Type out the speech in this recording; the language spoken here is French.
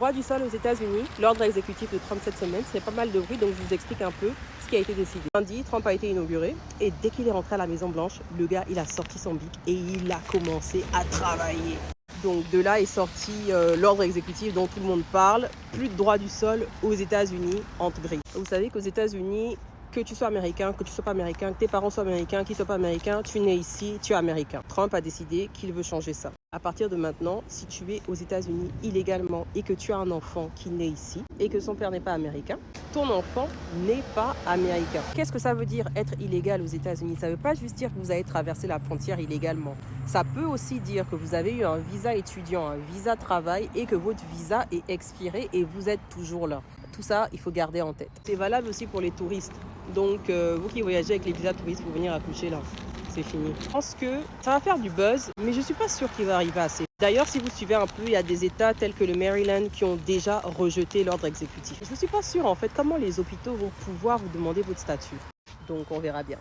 Droit du sol aux États-Unis, l'ordre exécutif de Trump cette semaine, c'est pas mal de bruit, donc je vous explique un peu ce qui a été décidé. Lundi, Trump a été inauguré et dès qu'il est rentré à la Maison-Blanche, le gars, il a sorti son bic et il a commencé à travailler. Donc de là est sorti l'ordre exécutif dont tout le monde parle, plus de droit du sol aux États-Unis, entre grilles. Vous savez qu'aux États-Unis, que tu sois américain, que tu ne sois pas américain, que tes parents soient américains, qu'ils ne soient pas américains, tu nais ici, tu es américain. Trump a décidé qu'il veut changer ça. À partir de maintenant, si tu es aux États-Unis illégalement et que tu as un enfant qui naît ici et que son père n'est pas américain, ton enfant n'est pas américain. Qu'est-ce que ça veut dire être illégal aux États-Unis? Ça ne veut pas juste dire que vous avez traversé la frontière illégalement. Ça peut aussi dire que vous avez eu un visa étudiant, un visa travail et que votre visa est expiré et vous êtes toujours là. Tout ça, il faut garder en tête. C'est valable aussi pour les touristes. Donc, vous qui voyagez avec les visas touristes, vous venir accoucher là. C'est fini. Je pense que ça va faire du buzz, mais je ne suis pas sûre qu'il va arriver assez. D'ailleurs, si vous suivez un peu, il y a des États tels que le Maryland qui ont déjà rejeté l'ordre exécutif. Je ne suis pas sûre en fait comment les hôpitaux vont pouvoir vous demander votre statut. Donc, on verra bien.